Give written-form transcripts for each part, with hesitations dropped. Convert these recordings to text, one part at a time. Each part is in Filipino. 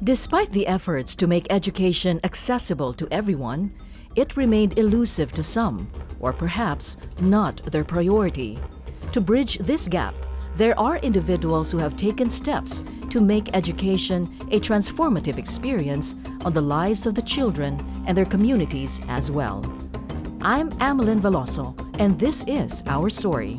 Despite the efforts to make education accessible to everyone, it remained elusive to some, or perhaps not their priority. To bridge this gap, there are individuals who have taken steps to make education a transformative experience on the lives of the children and their communities as well. I'm Amelin Veloso, and this is Our Story.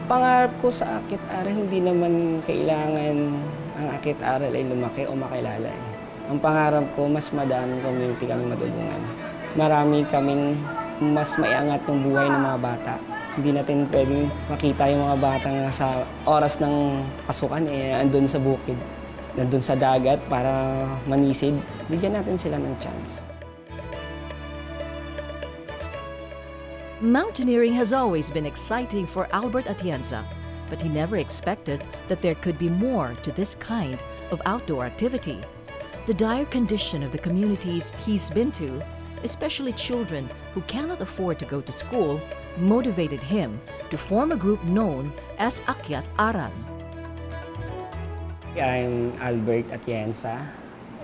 Pangarap ko sa akit-aral, hindi naman kailangan ang akit-aral ay lumaki o makilala. Ang pangarap ko, mas madaming community kami matulungan. Marami kaming mas maiangat ng buhay ng mga bata. Hindi natin pwedeng makita yung mga bata nga sa oras ng pasukan, andun sa bukid, nandun sa dagat para manisid. Bigyan natin sila ng chance. Mountaineering has always been exciting for Albert Atienza, but he never expected that there could be more to this kind of outdoor activity. The dire condition of the communities he's been to, especially children who cannot afford to go to school, motivated him to form a group known as Akyat Aral. I'm Albert Atienza,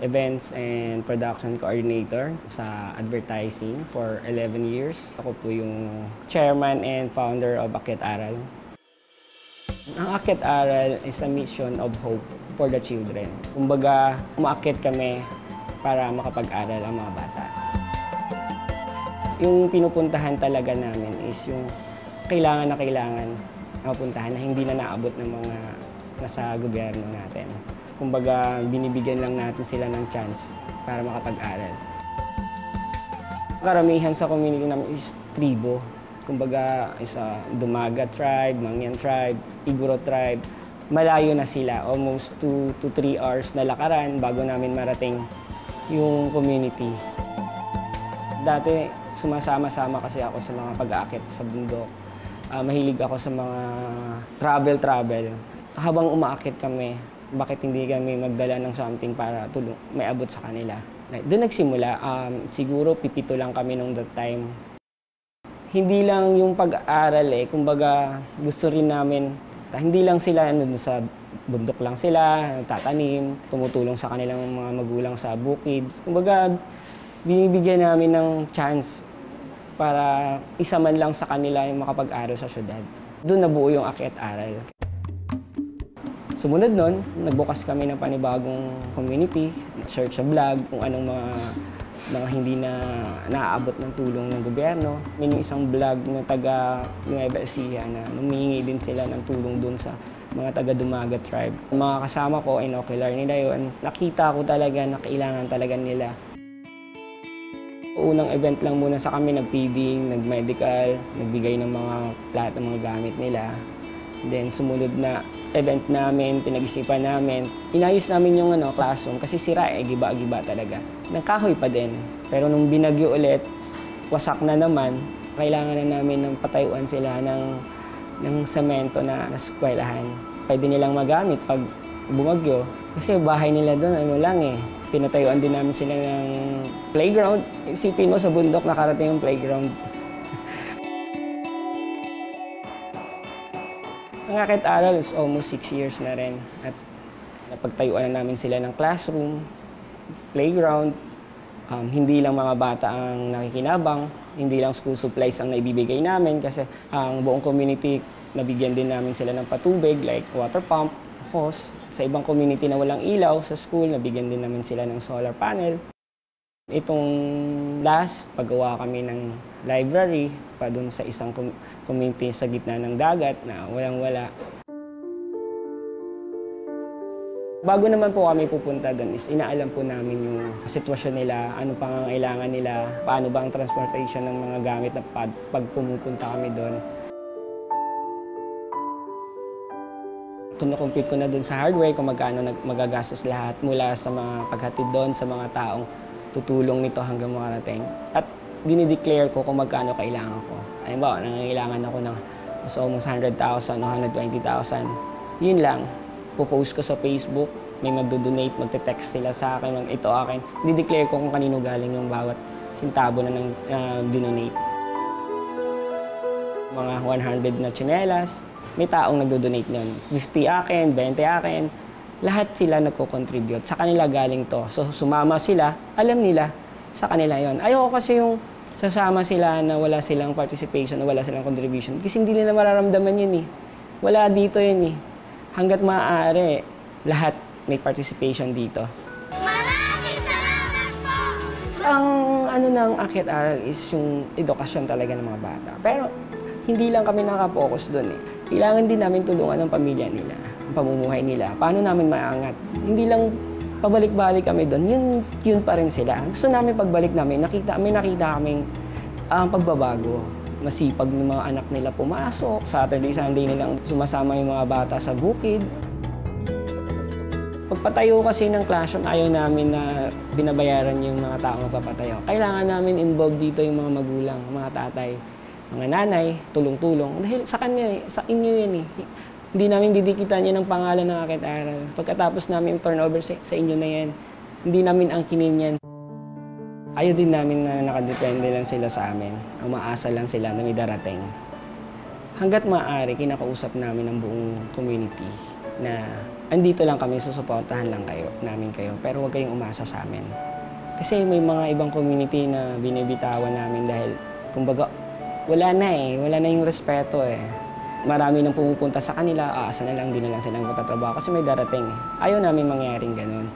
Events and Production Coordinator sa advertising for 11 years. Ako po yung chairman and founder of Akyat Aral. Ang Akyat Aral is a mission of hope for the children. Kumbaga, umaakyat kami para makapag-aral ang mga bata. Yung pinupuntahan talaga namin is yung kailangan na puntahan na hindi na naabot ng mga nasa gobyerno natin. Kumbaga, binibigyan lang natin sila ng chance para makapag-aral. Karamihan sa community namin is tribo. Kumbaga, isa Dumaga tribe, Mangyan tribe, Igorot tribe. Malayo na sila, almost 2 to 3 hours na lakaran bago namin marating yung community. Dati, sumasama-sama kasi ako sa mga pag-aakit sa bundok. Mahilig ako sa mga travel. Habang umaakit kami, bakit hindi kami magdala ng something para may abot sa kanila. Doon nagsimula, siguro pipito lang kami nung that time. Hindi lang yung pag-aaral kumbaga gusto rin namin, hindi lang sila sa bundok lang sila, tatanim, tumutulong sa kanilang mga magulang sa bukid. Kumbaga, binibigyan namin ng chance para isa man lang sa kanila yung makapag-aral sa syudad. Doon nabuo yung Akyat Aral. Sumunod nun, nagbukas kami ng panibagong community, search sa blog, kung anong mga hindi na naaabot ng tulong ng gobyerno. May isang blog na taga Nueva Ecija na humingi din sila ng tulong dun sa mga taga Dumaga tribe. Mga kasama ko, inocular nila yun. Nakita ko talaga na kailangan talaga nila. Unang event lang muna sa kami, nag-feeding, nag-medical, nagbigay ng lahat ng mga gamit nila. Then sumunod na event namin, pinag-isipan namin. Inayos namin yung classroom kasi sira giba-giba talaga. Nagkahoy pa din. Pero nung binagyo ulit, wasak na naman. Kailangan na namin ng patayuan sila ng semento na eskwelahan. Pwede nilang magamit pag bumagyo. Kasi bahay nila doon, Pinatayuan din namin sila ng playground. Isipin mo sa bundok, nakarating yung playground. Ang Akyat Aral is almost 6 years na rin. At napagtayuan na namin sila ng classroom, playground. Hindi lang mga bata ang nakikinabang, hindi lang school supplies ang naibibigay namin kasi ang buong community, nabigyan din namin sila ng patubig like water pump, hose. Sa ibang community na walang ilaw sa school, nabigyan din namin sila ng solar panel. Itong last, paggawa kami ng library pa dun sa isang community sa gitna ng dagat na walang-wala. Bago naman po kami pupunta doon is inaalam po namin yung sitwasyon nila, ano pangangailangan nila, paano ba ang transportation ng mga gamit na pag pumupunta kami doon. Kinukumpute ko na doon sa hardware kung magkano magagastos lahat mula sa mga paghatid doon sa mga taong tutulong nito hanggang makarating. At dinideclare ko kung magkano kailangan ko. Halimbawa, nangangailangan ako ng almost 100,000 o 120,000. Yun lang. Popost ko sa Facebook, may magdo-donate, magte-text sila sa akin, ito akin. Dideclare ko kung kanino galing yung bawat sintabo na dinonate. Mga 100 na tsinelas, may taong nagdo-donate nun. 50 akin, 20 akin, lahat sila nagko-contribute. Sa kanila galing to. So sumama sila, alam nila, sa kanila yon. Ayoko kasi yung sasama sila na wala silang participation, na wala silang contribution. Kasi hindi nila mararamdaman yun eh. Wala dito yun eh. Hanggat maaari, lahat may participation dito. Maraming salamat po! Ang ano ng Akyat Aral is yung edukasyon talaga ng mga bata. Pero hindi lang kami nakapokus doon eh. Kailangan din namin tulungan ng pamilya nila, ang pamumuhay nila. Paano namin maangat? Hindi lang pabalik-balik kami doon, yun pa rin sila. Gusto namin pagbalik namin, may nakita kaming pagbabago. Masipag ng mga anak nila pumasok, Saturday, Sunday nilang sumasama yung mga bata sa bukid. Pagpatayo kasi ng classroom, ayaw namin na binabayaran yung mga taong magpapatayo. Kailangan namin involved dito yung mga magulang, mga tatay, mga nanay, tulong-tulong. Dahil sa kanya, sa inyo yan eh. Hindi namin didikitan yan ng pangalan ng Akyat Aral. Pagkatapos namin yung turnover sa inyo na yan, hindi namin angkinin yan. Ayaw din namin na nakadepende lang sila sa amin. Umaasa lang sila na may darating. Hanggat maaari, kinakausap namin ang buong community na andito lang kami, susuportahan lang namin kayo, pero huwag kayong umasa sa amin. Kasi may mga ibang community na binibitawan namin dahil, kumbaga, wala na yung respeto eh. Marami nang pumupunta sa kanila, aasa na lang, di na lang silang magtatrabaho kasi may darating eh. Ayaw namin mangyaring ganun.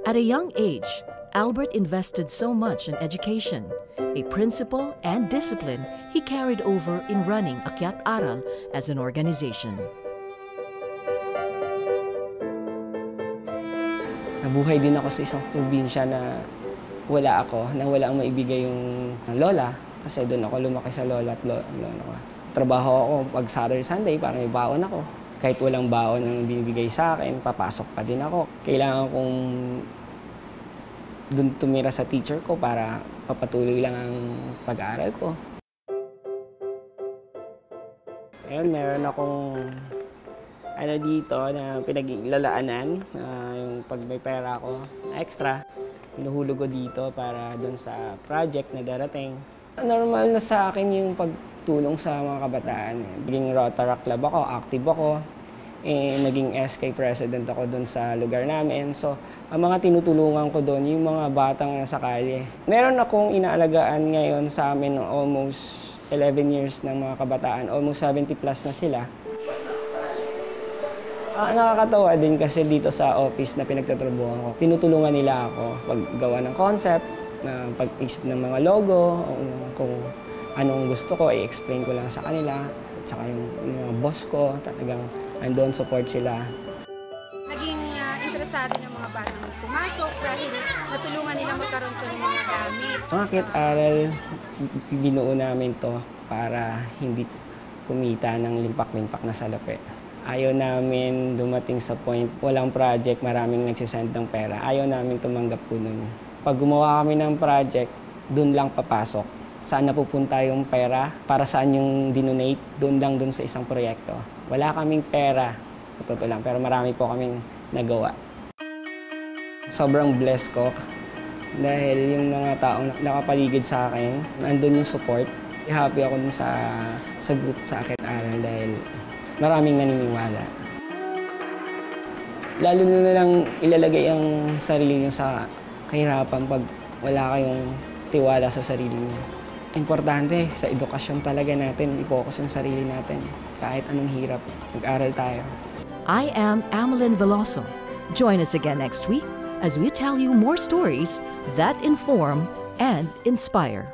At a young age, Albert invested so much in education, a principle and discipline he carried over in running Akyat Aral as an organization. Nabuhay din ako sa isang probinsya na wala ang maibigay yung lola, kasi doon ako lumaki sa lola at lola ko. Trabaho ako pag Saturday, Sunday para may baon ako. Kahit walang baon ang binibigay sa akin, papasok pa din ako. Kailangan kong doon tumira sa teacher ko para papatuloy lang ang pag-aaral ko. Ayun, meron akong dito na pinaglalaanan, yung pag may pera ako extra, hinuhulog ko dito para doon sa project na darating. Normal na sa akin yung pagtulong sa mga kabataan. Naging Rotaract Club ako, active ako. Naging SK President ako doon sa lugar namin. So, ang mga tinutulungan ko doon, yung mga batang nasa kalye. Meron akong inaalagaan ngayon sa amin almost 11 years ng mga kabataan. Almost 70 plus na sila. Nakakatawa din kasi dito sa office na pinagtatrabuhan ko. Tinutulungan nila ako paggawa ng concept, na pag-isip ng mga logo, kung anong gusto ko, i-explain ko lang sa kanila. At saka yung mga boss ko, talagang andun, support sila. Naging interesado ng mga batang pumasok dahil natulungan nila magkaroon ko ng mga gamit. Ang Akyat Aral, binuo namin to para hindi kumita ng limpak-limpak na salapi. Ayaw namin dumating sa point, walang project, maraming nagsisend ng pera. Ayaw namin tumanggap po nun. Pag gumawa kami ng project, dun lang papasok. Saan napupunta yung pera, para saan yung dinonate, dun sa isang proyekto. Wala kaming pera, sa totoo lang, pero marami po kaming nagawa. Sobrang blessed ko dahil yung mga taong nakapaligid sa akin, nandun yung support. Happy ako dun sa group sa Akyat Aral dahil maraming naniniwala. Lalo na lang ilalagay ang sarili niyo sa kahirapan pag wala kayong tiwala sa sarili niyo. Importante, sa edukasyon talaga natin, i-focus ang sarili natin. Kahit anong hirap, mag-aral tayo. I am Amelin Veloso. Join us again next week as we tell you more stories that inform and inspire.